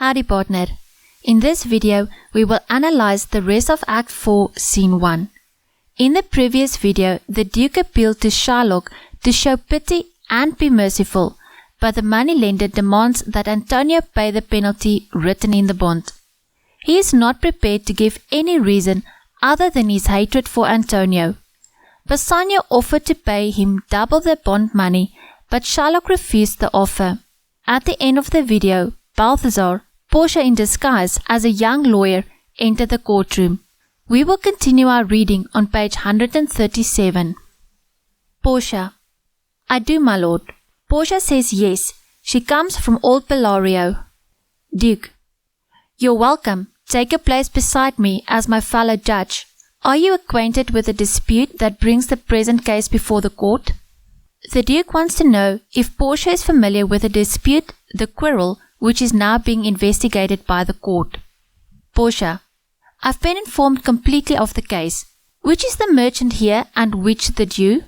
Howdy partner. In this video, we will analyze the rest of Act 4, Scene 1. In the previous video, the Duke appealed to Shylock to show pity and be merciful, but the moneylender demands that Antonio pay the penalty written in the bond. He is not prepared to give any reason other than his hatred for Antonio. Bassanio offered to pay him double the bond money, but Shylock refused the offer. At the end of the video, Balthazar, Portia in disguise as a young lawyer, entered the courtroom. We will continue our reading on page 137. Portia. I do, my lord. Portia says yes. She comes from old Bellario. Duke. You're welcome. Take your place beside me as my fellow judge. Are you acquainted with the dispute that brings the present case before the court? The Duke wants to know if Portia is familiar with the dispute, the quarrel, which is now being investigated by the court. Portia. I've been informed completely of the case. Which is the merchant here and which the Jew?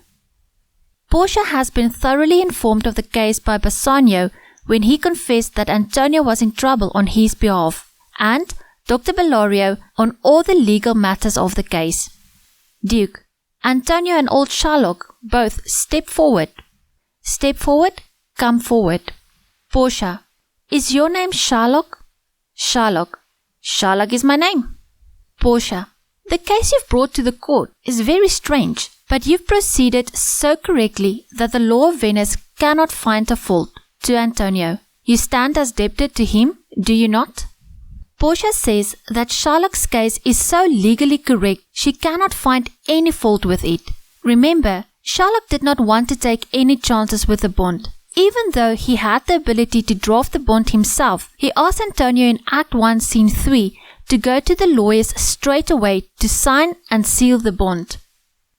Portia has been thoroughly informed of the case by Bassanio when he confessed that Antonio was in trouble on his behalf, and Dr. Bellario on all the legal matters of the case. Duke. Antonio and old Shylock both step forward. Step forward, come forward. Portia. Is your name Shylock? Shylock. Shylock is my name. Portia. The case you've brought to the court is very strange, but you've proceeded so correctly that the law of Venice cannot find a fault. To Antonio. You stand as debtor to him, do you not? Portia says that Shylock's case is so legally correct she cannot find any fault with it. Remember, Shylock did not want to take any chances with the bond. Even though he had the ability to draft the bond himself, he asked Antonio in Act 1, Scene 3 to go to the lawyers straight away to sign and seal the bond.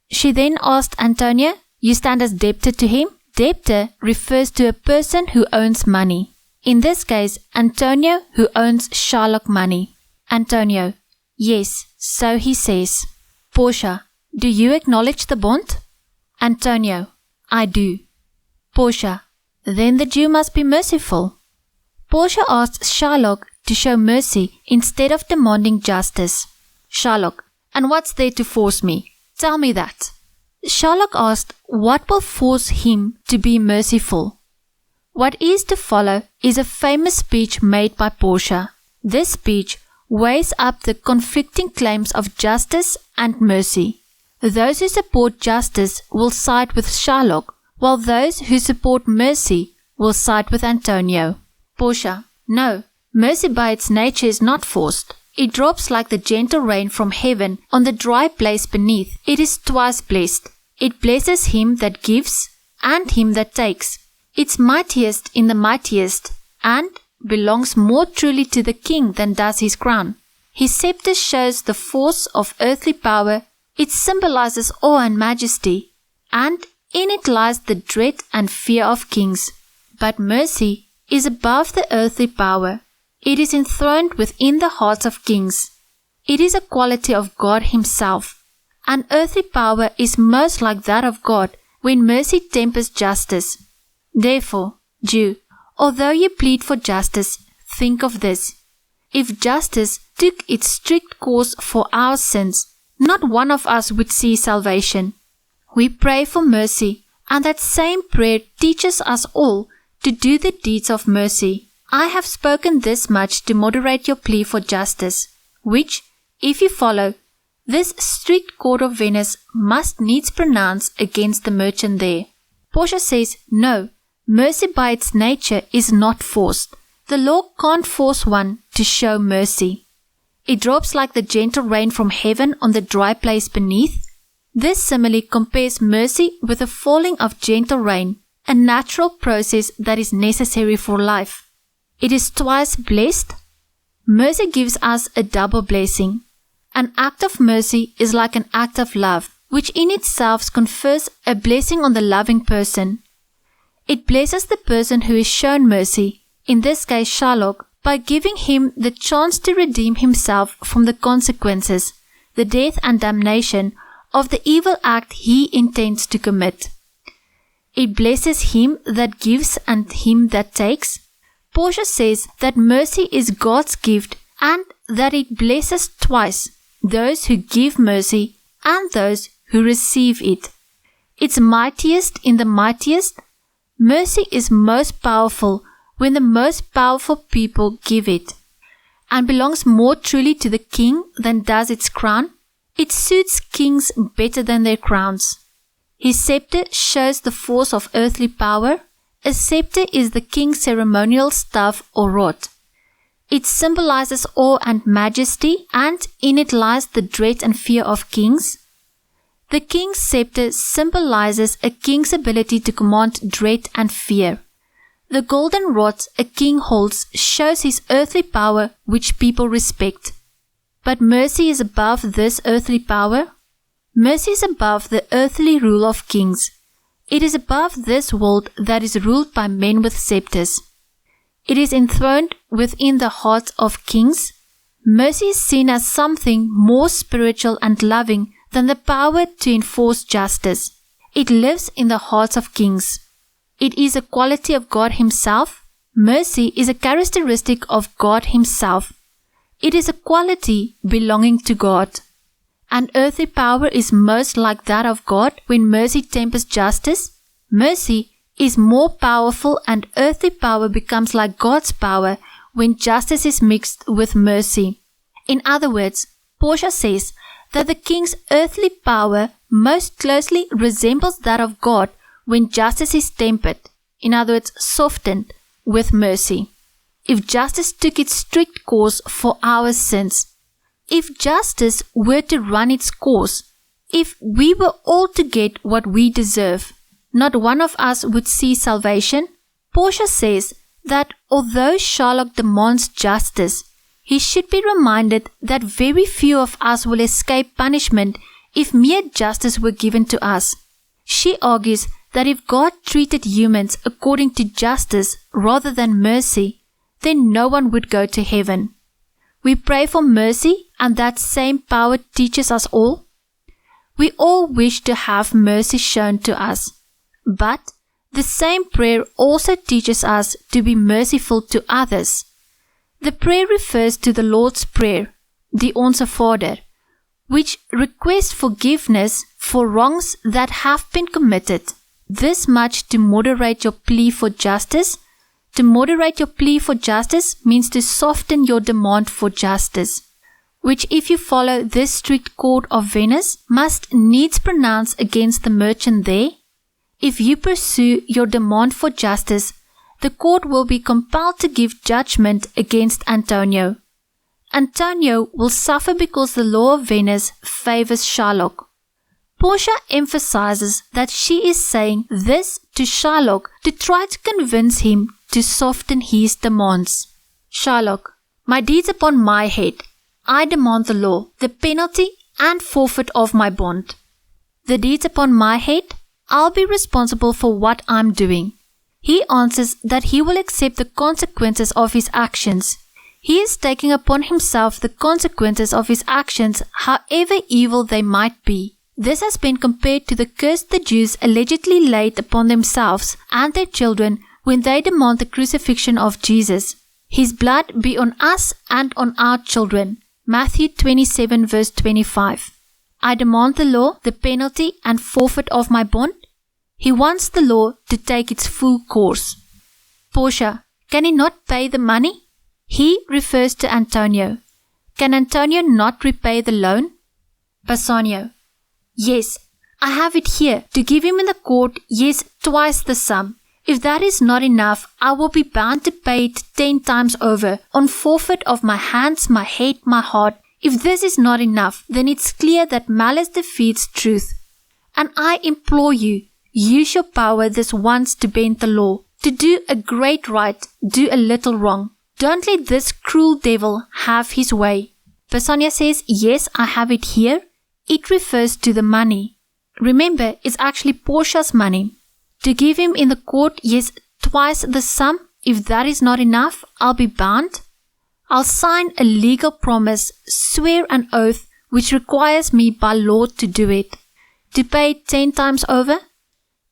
She then asked Antonio, you stand as debtor to him? Debtor refers to a person who owns money. In this case, Antonio who owns Shylock money. Antonio. Yes, so he says. Portia. Do you acknowledge the bond? Antonio. I do. Portia. Then the Jew must be merciful. Portia asks Shylock to show mercy instead of demanding justice. Shylock. And what's there to force me? Tell me that. Shylock asked what will force him to be merciful. What is to follow is a famous speech made by Portia. This speech weighs up the conflicting claims of justice and mercy. Those who support justice will side with Shylock, while those who support mercy will side with Antonio. Portia. No, mercy by its nature is not forced. It drops like the gentle rain from heaven on the dry place beneath. It is twice blessed. It blesses him that gives and him that takes. It's mightiest in the mightiest, and belongs more truly to the king than does his crown. His scepter shows the force of earthly power. It symbolizes awe and majesty, and in it lies the dread and fear of kings. But mercy is above the earthly power. It is enthroned within the hearts of kings. It is a quality of God himself. An earthly power is most like that of God when mercy tempers justice. Therefore, Jew, although you plead for justice, think of this. If justice took its strict course for our sins, not one of us would see salvation. We pray for mercy, and that same prayer teaches us all to do the deeds of mercy. I have spoken this much to moderate your plea for justice, which, if you follow, this strict court of Venice must needs pronounce against the merchant there. Portia says, no, mercy by its nature is not forced. The law can't force one to show mercy. It drops like the gentle rain from heaven on the dry place beneath. This simile compares mercy with the falling of gentle rain, a natural process that is necessary for life. It is twice blessed. Mercy gives us a double blessing. An act of mercy is like an act of love, which in itself confers a blessing on the loving person. It blesses the person who is shown mercy, in this case Shylock, by giving him the chance to redeem himself from the consequences, the death and damnation of the evil act he intends to commit. It blesses him that gives and him that takes. Portia says that mercy is God's gift and that it blesses twice those who give mercy and those who receive it. It's mightiest in the mightiest. Mercy is most powerful when the most powerful people give it, and belongs more truly to the king than does its crown. It suits kings better than their crowns. His scepter shows the force of earthly power. A scepter is the king's ceremonial staff or rod. It symbolizes awe and majesty, and in it lies the dread and fear of kings. The king's scepter symbolizes a king's ability to command dread and fear. The golden rod a king holds shows his earthly power, which people respect. But mercy is above this earthly power. Mercy is above the earthly rule of kings. It is above this world that is ruled by men with scepters. It is enthroned within the hearts of kings. Mercy is seen as something more spiritual and loving than the power to enforce justice. It lives in the hearts of kings. It is a quality of God Himself. Mercy is a characteristic of God Himself. It is a quality belonging to God. And earthly power is most like that of God when mercy tempers justice. Mercy is more powerful, and earthly power becomes like God's power when justice is mixed with mercy. In other words, Portia says that the king's earthly power most closely resembles that of God when justice is tempered, in other words, softened, with mercy. If justice took its strict course for our sins, if justice were to run its course, if we were all to get what we deserve, not one of us would see salvation. Portia says that although Shylock demands justice, he should be reminded that very few of us will escape punishment if mere justice were given to us. She argues that if God treated humans according to justice rather than mercy, then no one would go to heaven. We pray for mercy, and that same power teaches us all. We all wish to have mercy shown to us, but the same prayer also teaches us to be merciful to others. The prayer refers to the Lord's Prayer, the Onze Vader, which requests forgiveness for wrongs that have been committed. This much to moderate your plea for justice. To moderate your plea for justice means to soften your demand for justice, which, if you follow this strict court of Venice, must needs pronounce against the merchant there. If you pursue your demand for justice, the court will be compelled to give judgment against Antonio. Antonio will suffer because the law of Venice favors Shylock. Portia emphasizes that she is saying this to Shylock to try to convince him to soften his demands. Shylock, my deeds upon my head. I demand the law, the penalty and forfeit of my bond. The deeds upon my head, I'll be responsible for what I'm doing. He answers that he will accept the consequences of his actions. He is taking upon himself the consequences of his actions, however evil they might be. This has been compared to the curse the Jews allegedly laid upon themselves and their children when they demand the crucifixion of Jesus. His blood be on us and on our children. Matthew 27 verse 25. I demand the law, the penalty and forfeit of my bond. He wants the law to take its full course. Portia, can he not pay the money? He refers to Antonio. Can Antonio not repay the loan? Bassanio, yes, I have it here to give him in the court, yes, twice the sum. If that is not enough, I will be bound to pay it 10 times over, on forfeit of my hands, my head, my heart. If this is not enough, then it's clear that malice defeats truth. And I implore you, use your power this once to bend the law, to do a great right, do a little wrong. Don't let this cruel devil have his way. Bassanio says, yes, I have it here. It refers to the money. Remember, it's actually Portia's money. To give him in the court, yes, twice the sum. If that is not enough, I'll be bound. I'll sign a legal promise, swear an oath, which requires me by law to do it. To pay 10 times over?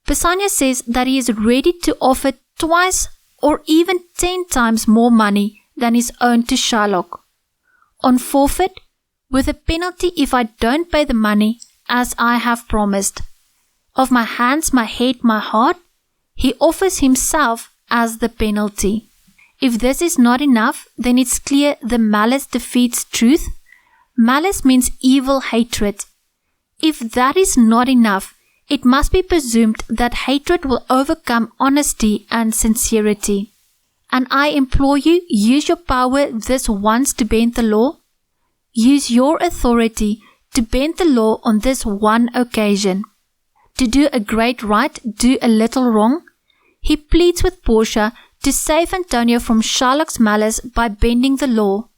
Bassanio says that he is ready to offer twice or even 10 times more money than is owed to Shylock. On forfeit, with a penalty if I don't pay the money as I have promised. Of my hands, my head, my heart, he offers himself as the penalty. If this is not enough, then it's clear the malice defeats truth. Malice means evil hatred. If that is not enough, it must be presumed that hatred will overcome honesty and sincerity. And I implore you, use your power this once to bend the law. Use your authority to bend the law on this one occasion. To do a great right, do a little wrong. He pleads with Portia to save Antonio from Shylock's malice by bending the law.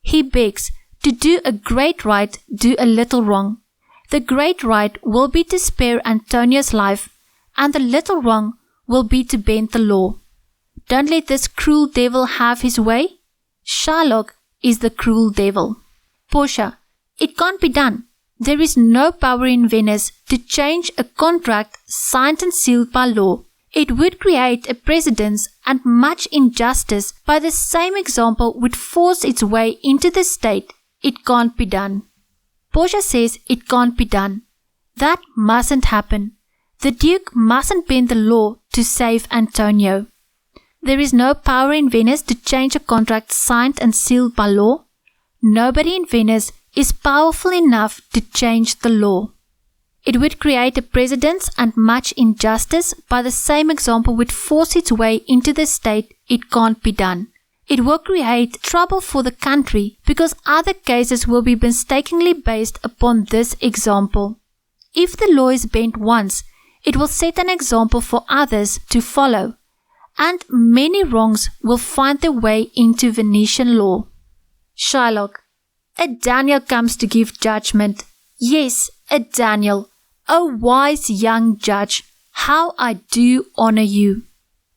He begs to do a great right, do a little wrong. The great right will be to spare Antonio's life, and the little wrong will be to bend the law. Don't let this cruel devil have his way. Shylock is the cruel devil. Portia, it can't be done. There is no power in Venice to change a contract signed and sealed by law. It would create a precedent and much injustice. By the same example would force its way into the state. It can't be done. Portia says it can't be done. That mustn't happen. The Duke mustn't bend the law to save Antonio. There is no power in Venice to change a contract signed and sealed by law. Nobody in Venice is powerful enough to change the law. It would create a precedent and much injustice. By the same example would force its way into the state. It can't be done. It will create trouble for the country because other cases will be mistakenly based upon this example. If the law is bent once, it will set an example for others to follow, and many wrongs will find their way into Venetian law. Shylock, a Daniel comes to give judgment. Yes, a Daniel, a wise young judge. How I do honor you.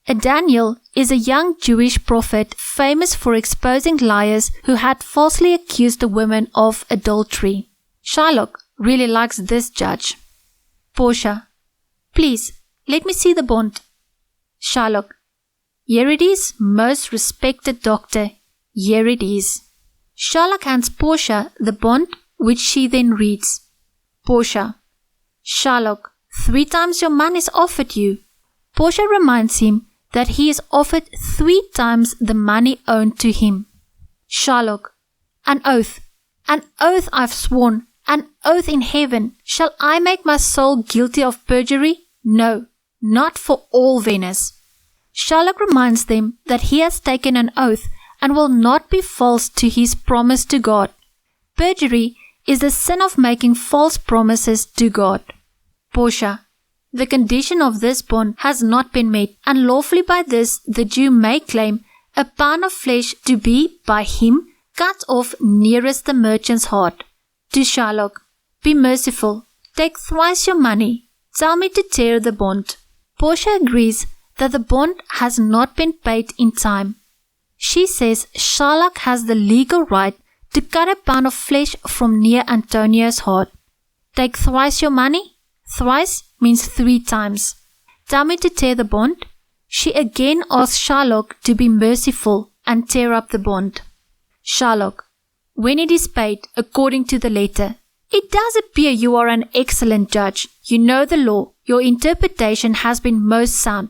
A Daniel is a young Jewish prophet famous for exposing liars who had falsely accused a woman of adultery. Shylock really likes this judge. Portia, please, let me see the bond. Shylock, here it is, most respected doctor. Here it is. Shylock hands Portia the bond, which she then reads. Portia, Shylock, 3 times your money is offered you. Portia reminds him that he is offered 3 times the money owed to him. Shylock, an oath I've sworn, an oath in heaven. Shall I make my soul guilty of perjury? No, not for all Venice. Shylock reminds them that he has taken an oath and will not be false to his promise to God. Perjury is the sin of making false promises to God. Portia, the condition of this bond has not been met, and lawfully by this the Jew may claim a pound of flesh to be, by him, cut off nearest the merchant's heart. To Shylock, be merciful, take thrice your money, tell me to tear the bond. Portia agrees that the bond has not been paid in time. She says Shylock has the legal right to cut a pound of flesh from near Antonio's heart. Take thrice your money? Thrice means 3 times. Tell me to tear the bond? She again asks Shylock to be merciful and tear up the bond. Shylock, when it is paid according to the letter. It does appear you are an excellent judge. You know the law. Your interpretation has been most sound.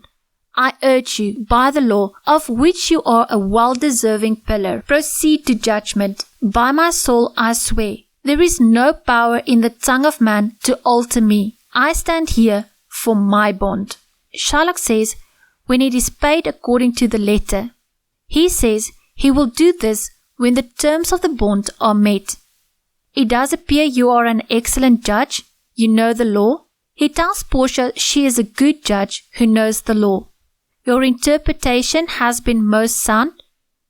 I urge you, by the law, of which you are a well-deserving pillar, proceed to judgment. By my soul I swear, there is no power in the tongue of man to alter me. I stand here for my bond. Shylock says, when it is paid according to the letter. He says he will do this when the terms of the bond are met. It does appear you are an excellent judge. You know the law. He tells Portia she is a good judge who knows the law. Your interpretation has been most sound.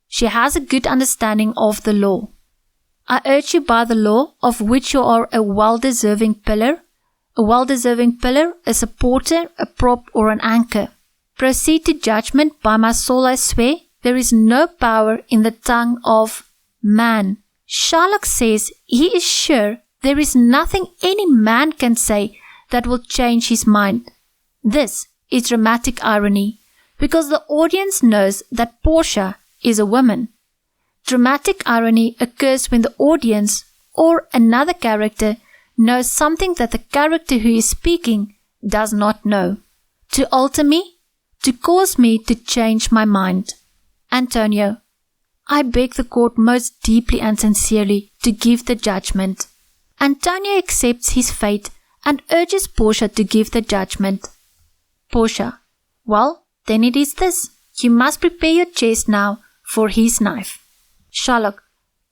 She has a good understanding of the law. I urge you by the law, of which you are a well-deserving pillar. A well-deserving pillar, a supporter, a prop, or an anchor. Proceed to judgment. By my soul I swear, there is no power in the tongue of man. Shylock says he is sure there is nothing any man can say that will change his mind. This is dramatic irony. because the audience knows that Portia is a woman. Dramatic irony occurs when the audience or another character knows something that the character who is speaking does not know. To alter me, to cause me to change my mind. Antonio, I beg the court most deeply and sincerely to give the judgment. Antonio accepts his fate and urges Portia to give the judgment. Portia, well, then it is this. You must prepare your chest now for his knife. Shylock,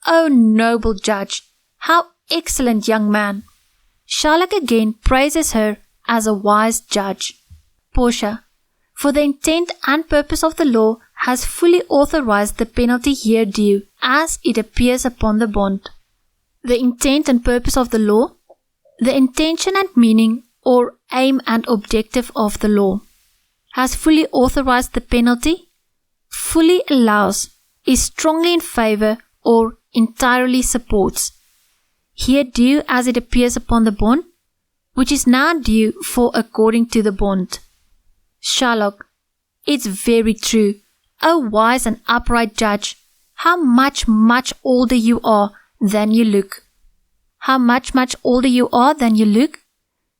O noble judge, how excellent young man. Shylock again praises her as a wise judge. Portia, for the intent and purpose of the law has fully authorized the penalty here due as it appears upon the bond. The intent and purpose of the law, the intention and meaning or aim and objective of the law, has fully authorized the penalty, fully allows, is strongly in favor or entirely supports. Here due as it appears upon the bond, which is now due for according to the bond. Shylock, it's very true. O wise and upright judge, how much older you are than you look. How much older you are than you look?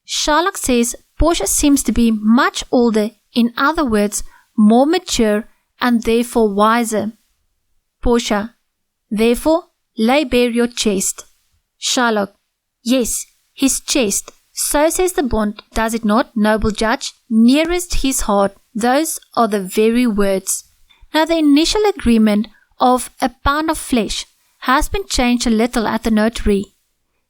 Shylock says Portia seems to be much older, in other words, more mature and therefore wiser. Portia, therefore, lay bare your chest. Shylock, yes, his chest. So says the bond, does it not, noble judge? Nearest his heart, those are the very words. Now the initial agreement of a pound of flesh has been changed a little at the notary.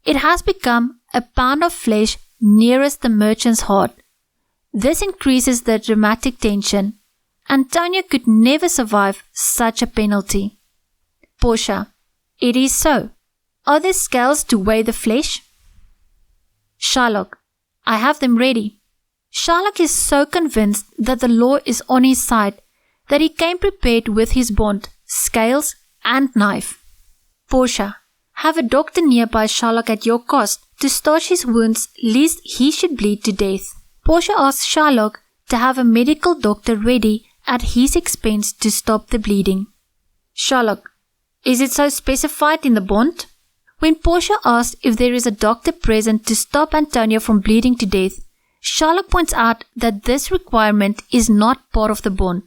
It has become a pound of flesh nearest the merchant's heart. This increases the dramatic tension. Antonio could never survive such a penalty. Portia, it is so. Are there scales to weigh the flesh? Shylock, I have them ready. Shylock is so convinced that the law is on his side that he came prepared with his bond, scales, and knife. Portia, have a doctor nearby Shylock at your cost to staunch his wounds lest he should bleed to death. Portia asks Shylock to have a medical doctor ready at his expense to stop the bleeding. Shylock, is it so specified in the bond? When Portia asks if there is a doctor present to stop Antonio from bleeding to death, Shylock points out that this requirement is not part of the bond.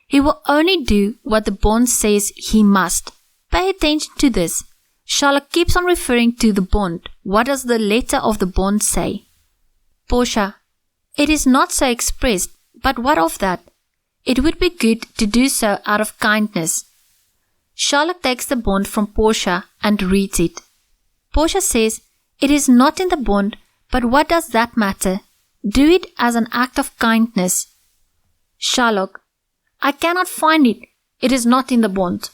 He will only do what the bond says he must. Pay attention to this. Shylock keeps on referring to the bond. What does the letter of the bond say? Portia, it is not so expressed, but what of that? It would be good to do so out of kindness. Shylock takes the bond from Portia and reads it. Portia says, it is not in the bond, but what does that matter? Do it as an act of kindness. Shylock, I cannot find it. It is not in the bond.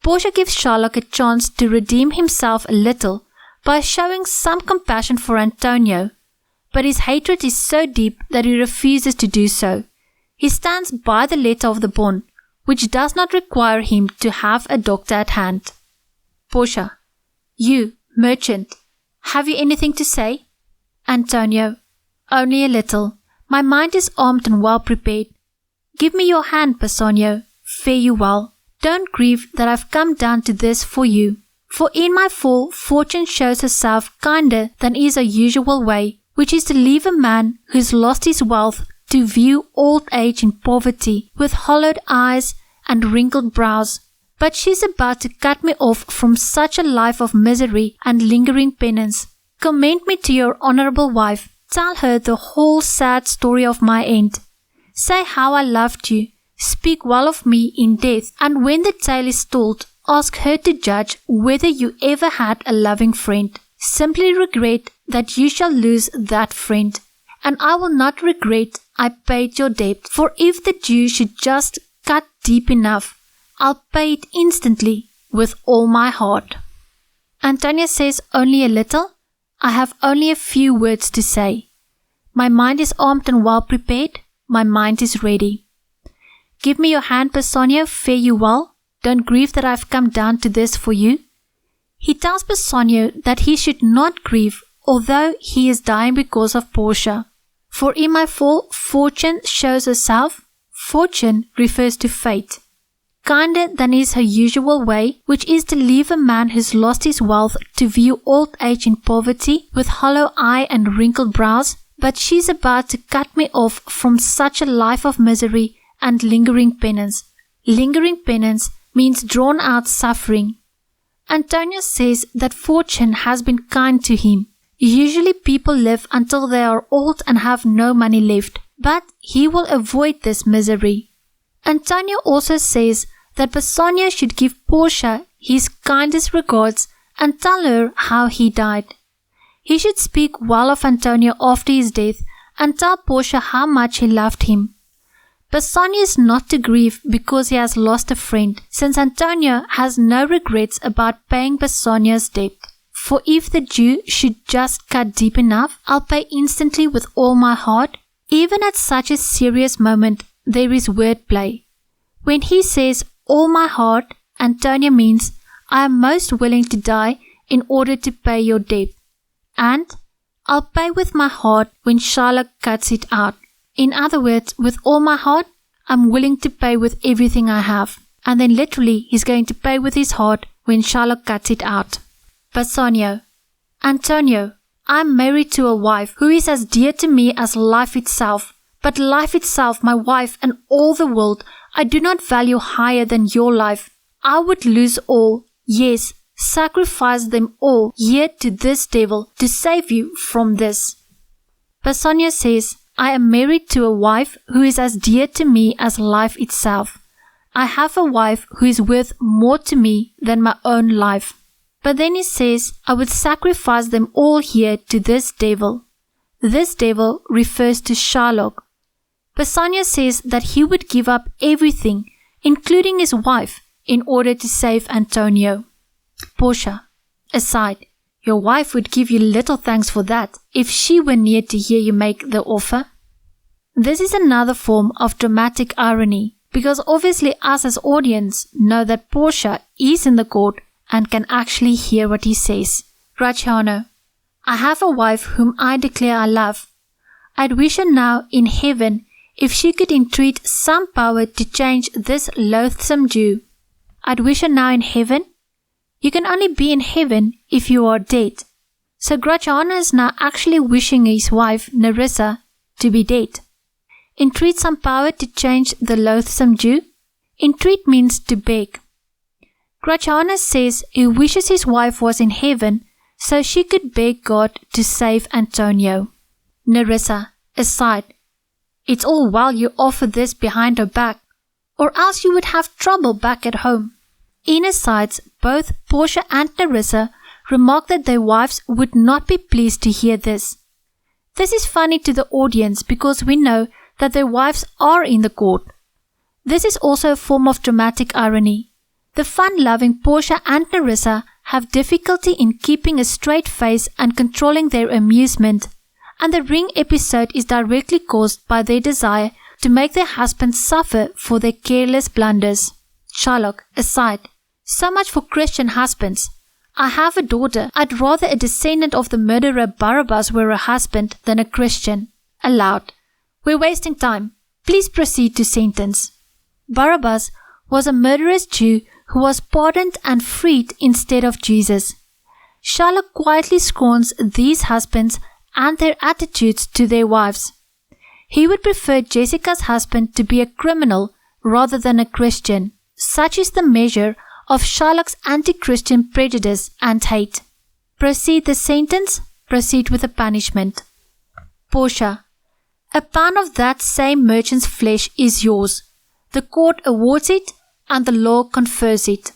Portia gives Shylock a chance to redeem himself a little by showing some compassion for Antonio, but his hatred is so deep that he refuses to do so. He stands by the letter of the bond, which does not require him to have a doctor at hand. Portia, you, merchant, have you anything to say? Antonio, only a little. My mind is armed and well prepared. Give me your hand, Bassanio. Fare you well. Don't grieve that I've come down to this for you. For in my fall, fortune shows herself kinder than is her usual way, which is to leave a man who's lost his wealth to view old age in poverty with hollowed eyes and wrinkled brows. But she's about to cut me off from such a life of misery and lingering penance. Commend me to your honorable wife. Tell her the whole sad story of my end. Say how I loved you. Speak well of me in death, and when the tale is told, ask her to judge whether you ever had a loving friend. Simply regret that you shall lose that friend. And I will not regret I paid your debt, for if the Jew should just cut deep enough, I'll pay it instantly with all my heart. Antonio says only a little. I have only a few words to say. My mind is armed and well prepared. My mind is ready. Give me your hand, Bassanio. Fare you well. Don't grieve that I've come down to this for you. He tells Bassanio that he should not grieve, although he is dying because of Portia. For in my fall, fortune shows herself. Fortune refers to fate. Kinder than is her usual way, which is to leave a man who's lost his wealth to view old age in poverty with hollow eye and wrinkled brows, but she's about to cut me off from such a life of misery and lingering penance. Lingering penance means drawn out suffering. Antonio says that Fortune has been kind to him. Usually people live until they are old and have no money left, but he will avoid this misery. Antonio also says that Bassanio should give Portia his kindest regards and tell her how he died. He should speak well of Antonio after his death and tell Portia how much he loved him. Bassanio is not to grieve because he has lost a friend, since Antonio has no regrets about paying Bassanio's debt. For if the Jew should just cut deep enough, I'll pay instantly with all my heart. Even at such a serious moment, there is wordplay. When he says all my heart, Antonio means I am most willing to die in order to pay your debt. And I'll pay with my heart when Shylock cuts it out. In other words, with all my heart, I'm willing to pay with everything I have. And then literally, he's going to pay with his heart when Shylock cuts it out. Bassanio. Antonio, I'm married to a wife who is as dear to me as life itself. But life itself, my wife, and all the world, I do not value higher than your life. I would lose all, yes, sacrifice them all here to this devil to save you from this. Bassanio says, I am married to a wife who is as dear to me as life itself. I have a wife who is worth more to me than my own life. But then he says, I would sacrifice them all here to this devil. This devil refers to Shylock. Bassanio says that he would give up everything, including his wife, in order to save Antonio. Portia. Aside. Your wife would give you little thanks for that if she were near to hear you make the offer. This is another form of dramatic irony, because obviously us as audience know that Portia is in the court and can actually hear what he says. Gratiano. I have a wife whom I declare I love. I'd wish her now in heaven if she could entreat some power to change this loathsome Jew. I'd wish her now in heaven. You can only be in heaven if you are dead. So Gratiano is now actually wishing his wife, Nerissa, to be dead. Entreat some power to change the loathsome Jew. Entreat means to beg. Gratiano says he wishes his wife was in heaven so she could beg God to save Antonio. Nerissa, aside. It's all well you offer this behind her back, or else you would have trouble back at home. In asides, both Portia and Nerissa remark that their wives would not be pleased to hear this. This is funny to the audience because we know that their wives are in the court. This is also a form of dramatic irony. The fun-loving Portia and Nerissa have difficulty in keeping a straight face and controlling their amusement, and the ring episode is directly caused by their desire to make their husbands suffer for their careless blunders. Shylock, aside. So much for Christian husbands. I have a daughter. I'd rather a descendant of the murderer Barabbas were a husband than a Christian. Aloud. We're wasting time. Please proceed to sentence. Barabbas was a murderous Jew who was pardoned and freed instead of Jesus. Shylock quietly scorns these husbands and their attitudes to their wives. He would prefer Jessica's husband to be a criminal rather than a Christian. Such is the measure of Shylock's anti-Christian prejudice and hate. Proceed the sentence, proceed with the punishment. Portia. A pound of that same merchant's flesh is yours. The court awards it and the law confers it.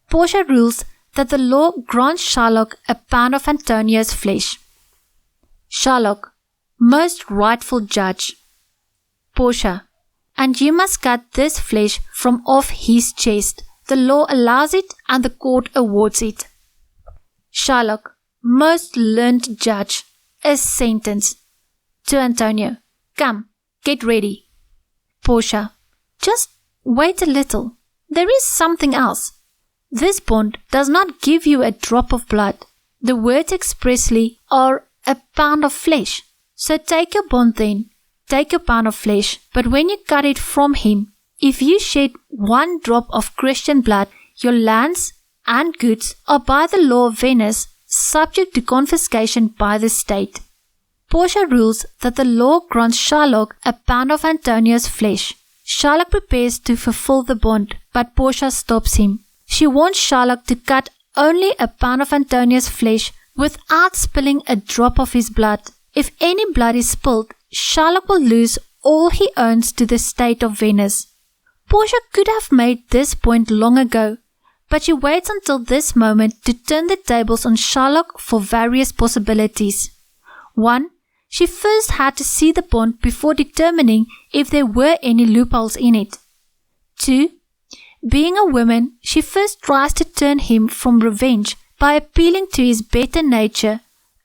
Portia rules that the law grants Shylock a pound of Antonio's flesh. Shylock. Most rightful judge. Portia. And you must cut this flesh from off his chest. The law allows it and the court awards it. Shylock. Most learned judge. A sentence. To Antonio. Come, get ready. Portia. Just wait a little. There is something else. This bond does not give you a drop of blood. The words expressly are a pound of flesh. So take your bond then. take a pound of flesh, but when you cut it from him, if you shed 1 drop of Christian blood, your lands and goods are by the law of Venice subject to confiscation by the state. Portia rules that the law grants Shylock a pound of Antonia's flesh. Shylock prepares to fulfill the bond, but Portia stops him. She wants Shylock to cut only a pound of Antonia's flesh without spilling a drop of his blood. If any blood is spilled, Shylock will lose all he owns to the state of Venice. Portia could have made this point long ago, but she waits until this moment to turn the tables on Shylock for various possibilities. 1. She first had to see the bond before determining if there were any loopholes in it. 2. Being a woman, she first tries to turn him from revenge by appealing to his better nature,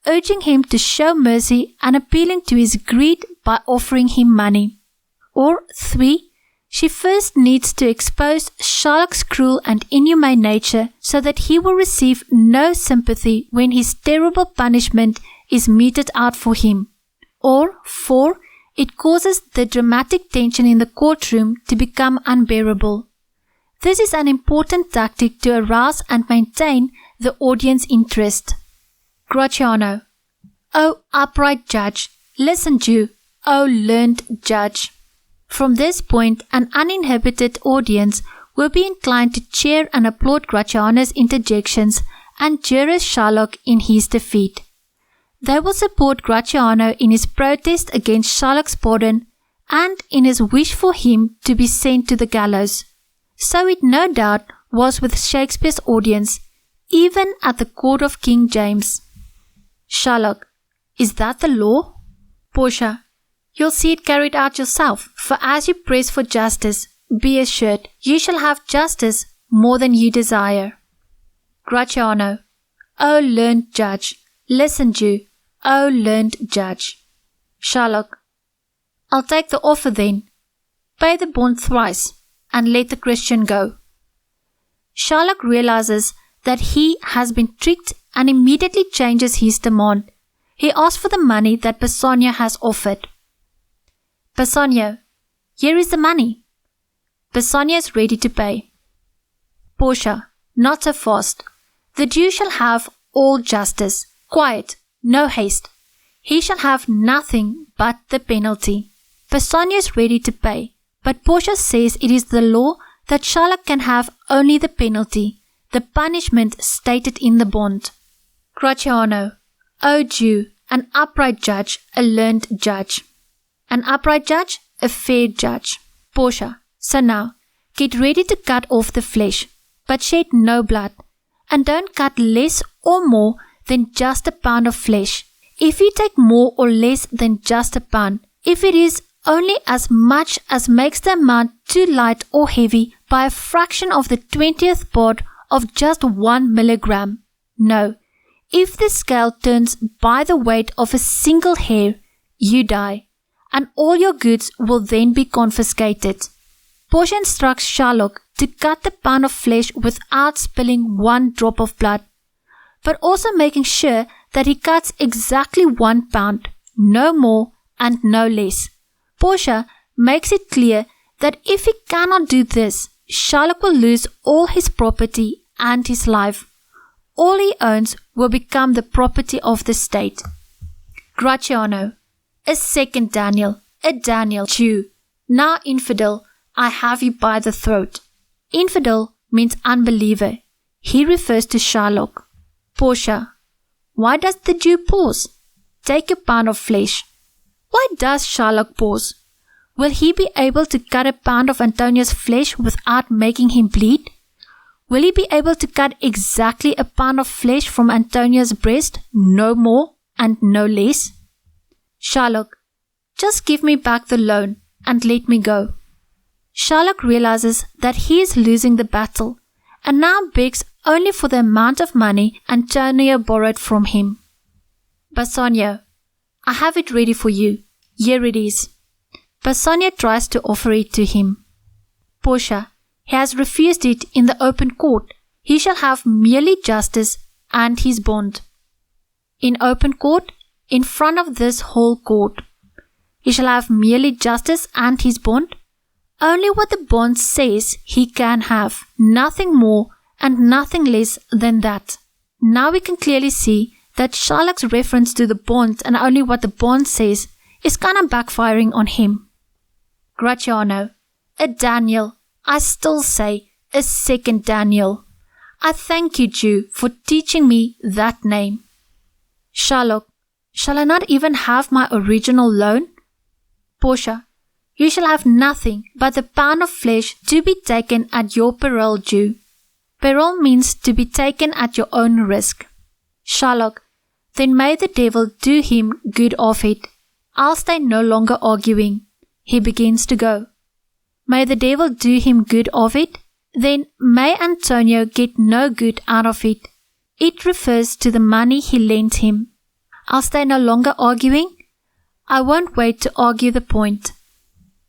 urging him to show mercy and appealing to his greed by offering him money. Or 3. She first needs to expose Shylock's cruel and inhumane nature so that he will receive no sympathy when his terrible punishment is meted out for him. Or 4. It causes the dramatic tension in the courtroom to become unbearable. This is an important tactic to arouse and maintain the audience interest. Gratiano. O upright judge, listen Jew, O learned judge. From this point, an uninhibited audience will be inclined to cheer and applaud Gratiano's interjections and jeer Shylock in his defeat. They will support Gratiano in his protest against Shylock's pardon and in his wish for him to be sent to the gallows. So it no doubt was with Shakespeare's audience, even at the court of King James. Shylock. Is that the law? Portia. You'll see it carried out yourself, for as you press for justice, be assured you shall have justice more than you desire. Gratiano. O learned judge, listen Jew, O learned judge. Shylock. I'll take the offer then. Pay the bond thrice, and let the Christian go. Shylock realizes that he has been tricked and immediately changes his demand. He asks for the money that Bassanio has offered. Bassanio, here is the money. Bassanio is ready to pay. Portia, not so fast. The Jew shall have all justice. Quiet, no haste. He shall have nothing but the penalty. Bassanio is ready to pay, but Portia says it is the law that Shylock can have only the penalty, the punishment stated in the bond. Gratiano, O Jew, an upright judge, a learned judge. An upright judge, a fair judge. Portia, so now, get ready to cut off the flesh, but shed no blood, and don't cut less or more than just a pound of flesh. If you take more or less than just a pound, if it is only as much as makes the amount too light or heavy by a fraction of the 20th part of just 1 milligram. No, if the scale turns by the weight of a single hair, you die, and all your goods will then be confiscated. Portia instructs Shylock to cut the pound of flesh without spilling 1 drop of blood, but also making sure that he cuts exactly 1 pound, no more and no less. Portia makes it clear that if he cannot do this, Shylock will lose all his property and his life. All he owns will become the property of the state. Gratiano, a second Daniel, a Daniel Jew. Now infidel, I have you by the throat. Infidel means unbeliever. He refers to Shylock. Portia, why does the Jew pause? Take a pound of flesh. Why does Shylock pause? Will he be able to cut a pound of Antonia's flesh without making him bleed? Will he be able to cut exactly a pound of flesh from Antonia's breast, no more and no less? Shylock, just give me back the loan and let me go. Shylock realizes that he is losing the battle and now begs only for the amount of money Antonia borrowed from him. Bassanio, I have it ready for you. Here it is. Bassanio tries to offer it to him. Portia, he has refused it in the open court. He shall have merely justice and his bond. In open court, in front of this whole court. he shall have merely justice and his bond? Only what the bond says he can have, nothing more and nothing less than that. Now we can clearly see that Shylock's reference to the bond and only what the bond says is kind of backfiring on him. Graciano, a Daniel, I still say a second Daniel. I thank you, Jew, for teaching me that name. Shylock, shall I not even have my original loan? Portia, you shall have nothing but the pound of flesh to be taken at your peril, Jew. Peril means to be taken at your own risk. Shylock, then may the devil do him good of it. I'll stay no longer arguing. He begins to go. May the devil do him good of it? Then may Antonio get no good out of it. It refers to the money he lent him. I'll stay no longer arguing. I won't wait to argue the point.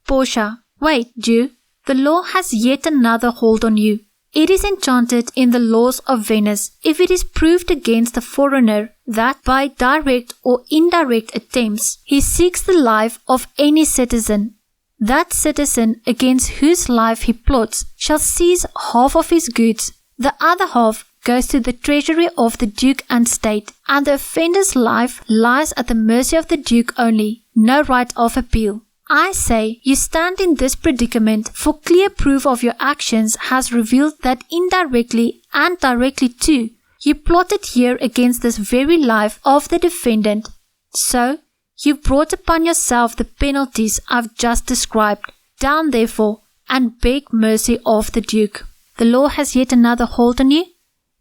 Portia, wait, Jew. The law has yet another hold on you. It is enchanted in the laws of Venice if it is proved against a foreigner that by direct or indirect attempts he seeks the life of any citizen. That citizen against whose life he plots shall seize half of his goods. The other half goes to the treasury of the Duke and State, and the offender's life lies at the mercy of the Duke only, no right of appeal. I say you stand in this predicament, for clear proof of your actions has revealed that indirectly and directly too, you plotted here against this very life of the defendant. So, you've brought upon yourself the penalties I've just described. Down therefore, and beg mercy of the Duke. The law has yet another hold on you.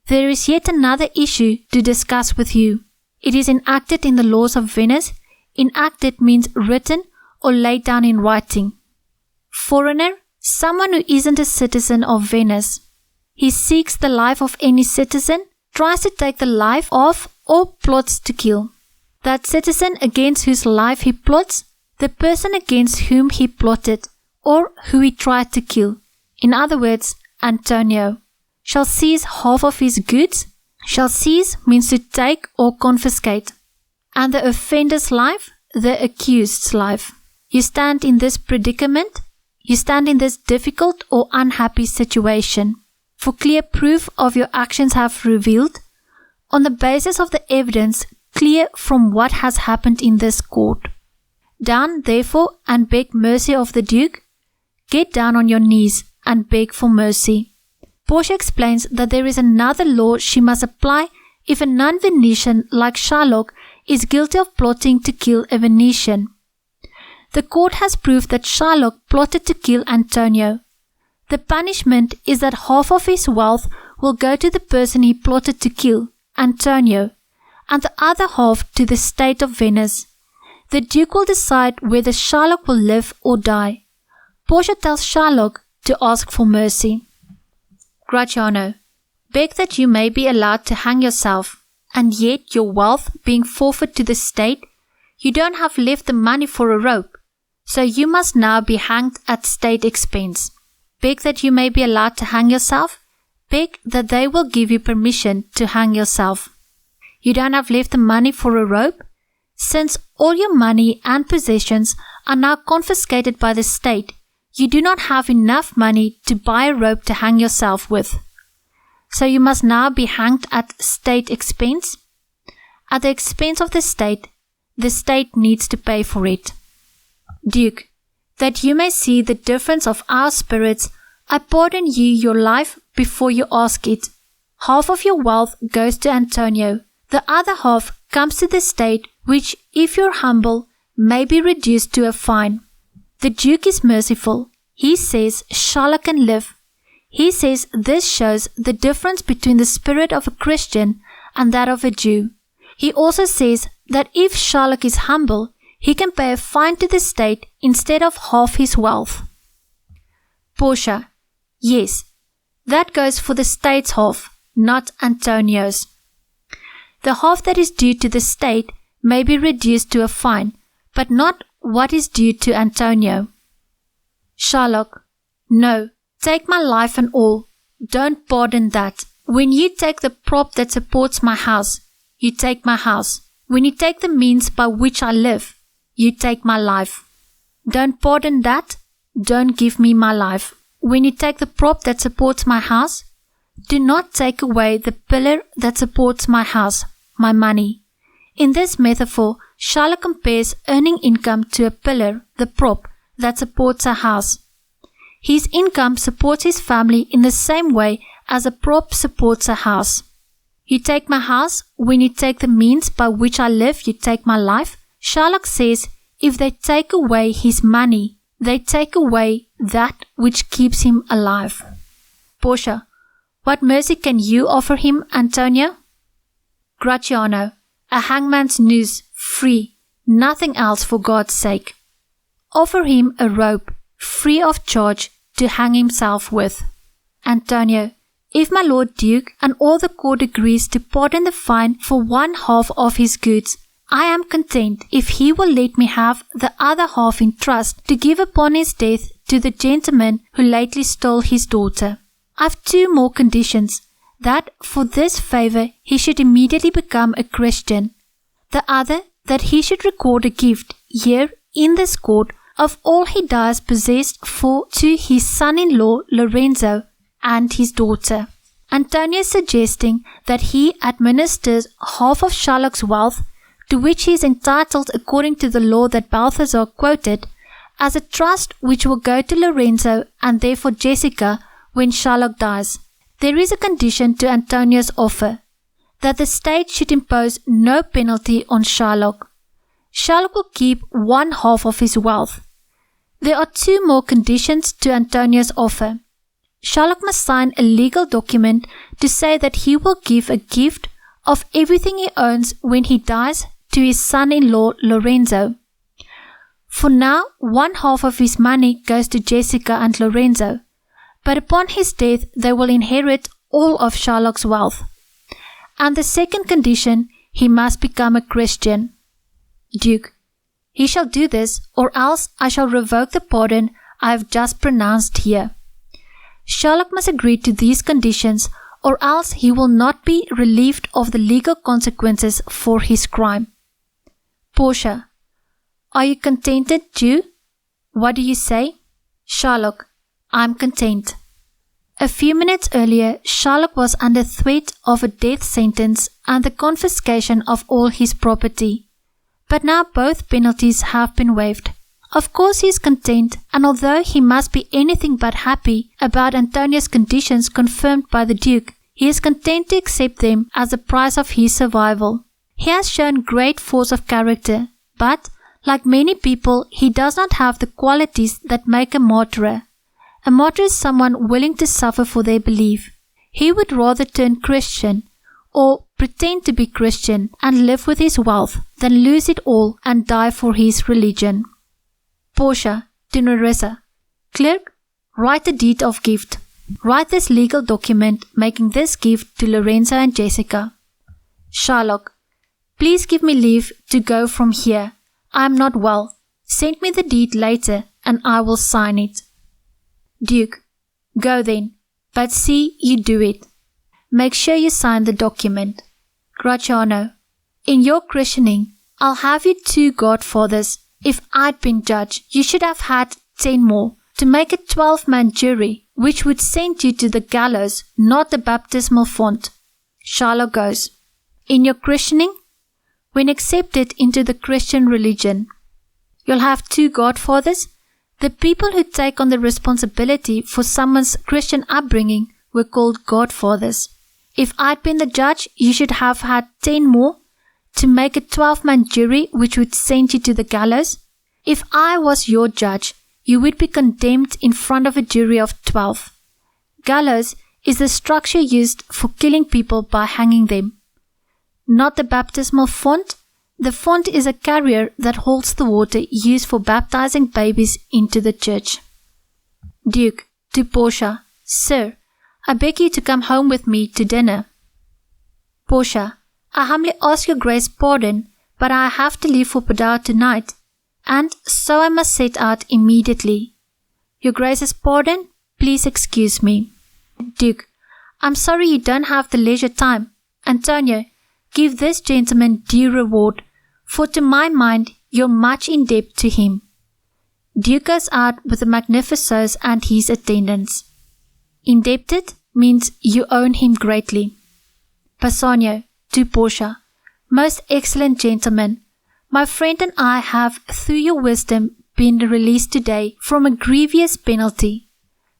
There is yet another issue to discuss with you. It is enacted in the laws of Venice. Enacted means written or laid down in writing. Foreigner, someone who isn't a citizen of Venice. He seeks the life of any citizen, tries to take the life of or plots to kill. That citizen against whose life he plots, the person against whom he plotted, or who he tried to kill, in other words, Antonio, shall seize half of his goods. Shall seize means to take or confiscate. And the offender's life, the accused's life. You stand in this predicament. You stand in this difficult or unhappy situation. For clear proof of your actions have revealed, on the basis of the evidence clear from what has happened in this court. Down, therefore, and beg mercy of the Duke. Get down on your knees and beg for mercy. Portia explains that there is another law she must apply if a non-Venetian like Shylock is guilty of plotting to kill a Venetian. The court has proved that Shylock plotted to kill Antonio. The punishment is that half of his wealth will go to the person he plotted to kill, Antonio, and the other half to the state of Venice. The Duke will decide whether Shylock will live or die. Portia tells Shylock to ask for mercy. Graciano, beg that you may be allowed to hang yourself, and yet your wealth being forfeit to the state, you don't have left the money for a rope, so you must now be hanged at state expense. Beg that you may be allowed to hang yourself. Beg that they will give you permission to hang yourself. You don't have left the money for a rope? Since all your money and possessions are now confiscated by the state, you do not have enough money to buy a rope to hang yourself with. So you must now be hanged at state expense. At the expense of the state needs to pay for it. Duke, that you may see the difference of our spirits, I pardon you your life before you ask it. Half of your wealth goes to Antonio. The other half comes to the state, which, if you're humble, may be reduced to a fine. The Duke is merciful. He says Shylock can live. He says this shows the difference between the spirit of a Christian and that of a Jew. He also says that if Shylock is humble, he can pay a fine to the state instead of half his wealth. Portia, yes, that goes for the state's half, not Antonio's. The half that is due to the state may be reduced to a fine, but not what is due to Antonio. Shylock, no, take my life and all. Don't pardon that. When you take the prop that supports my house, you take my house. When you take the means by which I live, you take my life. Don't pardon that. Don't give me my life. When you take the prop that supports my house, do not take away the pillar that supports my house, my money. In this metaphor, Shylock compares earning income to a pillar, the prop, that supports a house. His income supports his family in the same way as a prop supports a house. You take my house, when you take the means by which I live, you take my life. Shylock says, if they take away his money, they take away that which keeps him alive. Portia, what mercy can you offer him, Antonio? Gratiano, a hangman's noose, free, nothing else for God's sake. Offer him a rope, free of charge, to hang himself with. Antonio, if my Lord Duke and all the court agrees to pardon the fine for 1/2 of his goods, I am content if he will let me have the other half in trust to give upon his death to the gentleman who lately stole his daughter. I've 2 more conditions, that for this favour he should immediately become a Christian. The other, that he should record a gift, here in this court, of all he does possessed to his son-in-law Lorenzo and his daughter. Antonio is suggesting that he administers half of Shylock's wealth, to which he is entitled according to the law that Balthazar quoted, as a trust which will go to Lorenzo and therefore Jessica when Shylock dies. There is a condition to Antonio's offer, that the state should impose no penalty on Shylock. Shylock will keep 1/2 of his wealth. There are 2 more conditions to Antonio's offer. Shylock must sign a legal document to say that he will give a gift of everything he owns when he dies to his son-in-law Lorenzo. For now, 1/2 of his money goes to Jessica and Lorenzo, but upon his death they will inherit all of Shylock's wealth. And the second condition, he must become a Christian. Duke, he shall do this, or else I shall revoke the pardon I have just pronounced here. Shylock must agree to these conditions, or else he will not be relieved of the legal consequences for his crime. Portia, are you contented, Jew? What do you say? Shylock, I am content. A few minutes earlier, Shylock was under threat of a death sentence and the confiscation of all his property. But now both penalties have been waived. Of course he is content, and although he must be anything but happy about Antonio's conditions confirmed by the Duke, he is content to accept them as the price of his survival. He has shown great force of character, but, like many people, he does not have the qualities that make a martyr. A martyr is someone willing to suffer for their belief. He would rather turn Christian, or pretend to be Christian and live with his wealth, than lose it all and die for his religion. Portia, to Nerissa, Clerk, write the deed of gift. Write this legal document making this gift to Lorenzo and Jessica. Shylock, please give me leave to go from here. I am not well. Send me the deed later and I will sign it. Duke, go then, but see you do it. Make sure you sign the document. Gratiano, in your christening, I'll have you 2 godfathers. If I'd been judge, you should have had 10 more, to make a 12-man jury, which would send you to the gallows, not the baptismal font. Shylock goes, in your christening? When accepted into the Christian religion, you'll have 2 godfathers? The people who take on the responsibility for someone's Christian upbringing were called godfathers. If I'd been the judge, you should have had 10 more, to make a 12-man jury which would send you to the gallows. If I was your judge, you would be condemned in front of a jury of 12. Gallows is the structure used for killing people by hanging them. Not the baptismal font. The font is a carrier that holds the water used for baptizing babies into the church. Duke, to Portia, Sir, I beg you to come home with me to dinner. Portia, I humbly ask your grace pardon, but I have to leave for Padua tonight, and so I must set out immediately. Your grace's pardon, please excuse me. Duke, I'm sorry you don't have the leisure time. Antonio, give this gentleman due reward, for to my mind you're much in debt to him. Duke goes out with the Magnificos and his attendants. Indebted means you own him greatly. Bassanio to Portia, most excellent gentleman, my friend and I have, through your wisdom, been released today from a grievous penalty.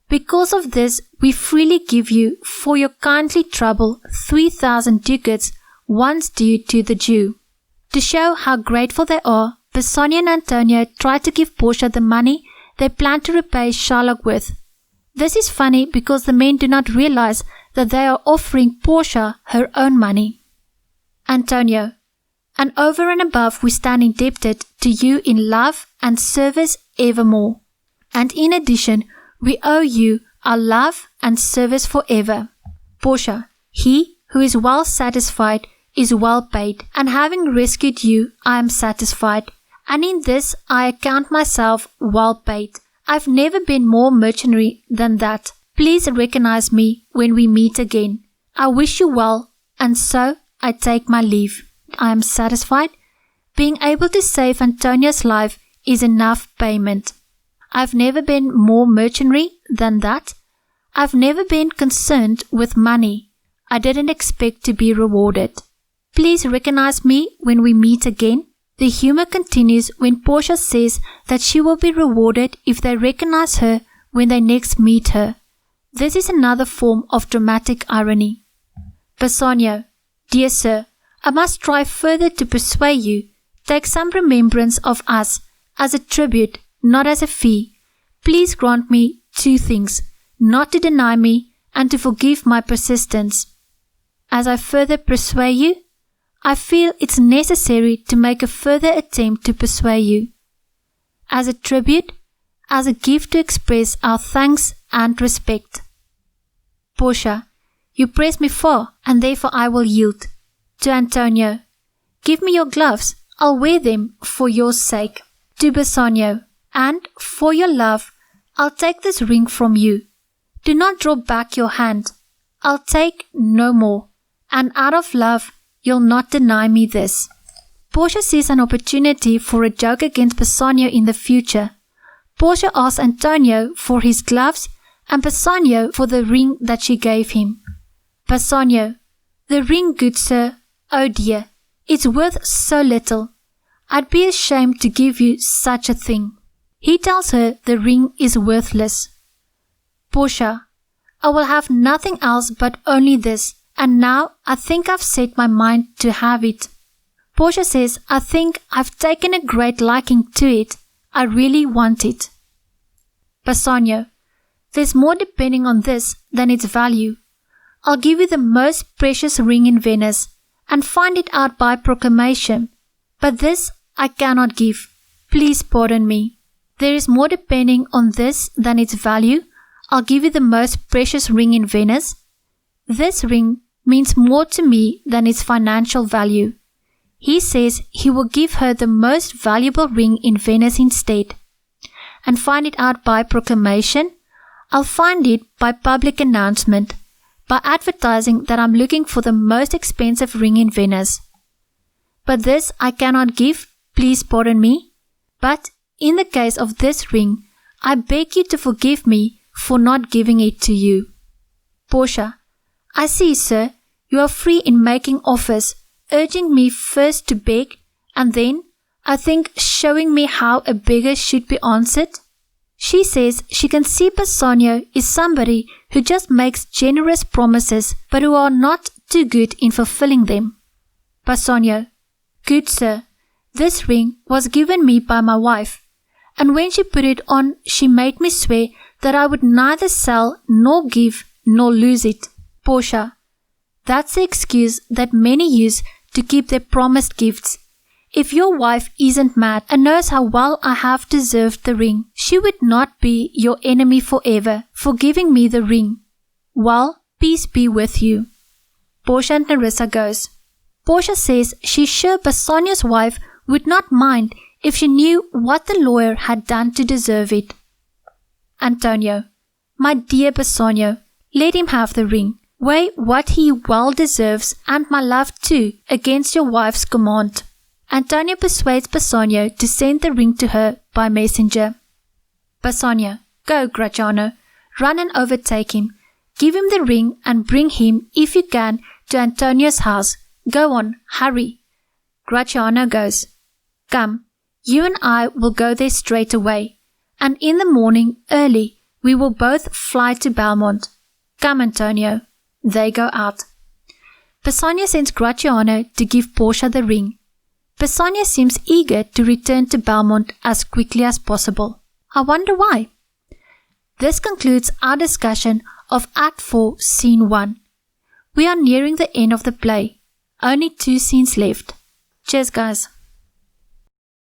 Because of this, we freely give you, for your kindly trouble, 3,000 ducats, once due to the Jew. To show how grateful they are, Bassanio and Antonio try to give Portia the money they plan to repay Shylock with. This is funny because the men do not realize that they are offering Portia her own money. Antonio, and over and above we stand indebted to you in love and service evermore. And in addition, we owe you our love and service forever. Portia, he who is well satisfied is well paid, and having rescued you, I am satisfied, and in this I account myself well paid. I've never been more mercenary than that. Please recognize me when we meet again. I wish you well, and so I take my leave. I am satisfied. Being able to save Antonio's life is enough payment. I've never been more mercenary than that. I've never been concerned with money. I didn't expect to be rewarded. Please recognize me when we meet again. The humor continues when Portia says that she will be rewarded if they recognize her when they next meet her. This is another form of dramatic irony. Bassanio, dear sir, I must try further to persuade you. Take some remembrance of us as a tribute, not as a fee. Please grant me two things, not to deny me and to forgive my persistence. As I further persuade you, I feel it's necessary to make a further attempt to persuade you. As a tribute, as a gift to express our thanks and respect. Portia, you press me far, and therefore I will yield. To Antonio, give me your gloves, I'll wear them for your sake. To Bassanio, and for your love, I'll take this ring from you. Do not draw back your hand. I'll take no more, and out of love, you'll not deny me this. Portia sees an opportunity for a joke against Bassanio in the future. Portia asks Antonio for his gloves and Bassanio for the ring that she gave him. Bassanio, the ring, good sir, oh dear, it's worth so little. I'd be ashamed to give you such a thing. He tells her the ring is worthless. Portia, I will have nothing else but only this. And now I think I've set my mind to have it. Portia says, I think I've taken a great liking to it. I really want it. Bassanio, there's more depending on this than its value. I'll give you the most precious ring in Venice and find it out by proclamation. But this I cannot give. Please pardon me. There is more depending on this than its value. I'll give you the most precious ring in Venice. This ring means more to me than its financial value. He says he will give her the most valuable ring in Venice instead. And find it out by proclamation? I'll find it by public announcement, by advertising that I'm looking for the most expensive ring in Venice. But this I cannot give, please pardon me. But in the case of this ring, I beg you to forgive me for not giving it to you. Portia, I see, sir, you are free in making offers, urging me first to beg, and then, I think, showing me how a beggar should be answered. She says she can see Bassanio is somebody who just makes generous promises, but who are not too good in fulfilling them. Bassanio, good sir, this ring was given me by my wife, and when she put it on, she made me swear that I would neither sell nor give nor lose it. Portia, that's the excuse that many use to keep their promised gifts. If your wife isn't mad and knows how well I have deserved the ring, she would not be your enemy forever for giving me the ring. Well, peace be with you. Portia and Nerissa goes. Portia says she's sure Bassanio's wife would not mind if she knew what the lawyer had done to deserve it. Antonio, my dear Bassanio, let him have the ring. Weigh what he well deserves, and my love too, against your wife's command. Antonio persuades Bassanio to send the ring to her by messenger. Bassanio, go, Gratiano. Run and overtake him. Give him the ring and bring him, if you can, to Antonio's house. Go on, hurry. Gratiano goes. Come, you and I will go there straight away, and in the morning, early, we will both fly to Belmont. Come, Antonio. They go out. Bassanio sends Gratiano to give Portia the ring. Bassanio seems eager to return to Belmont as quickly as possible. I wonder why. This concludes our discussion of Act 4, Scene 1. We are nearing the end of the play. Only 2 scenes left. Cheers, guys.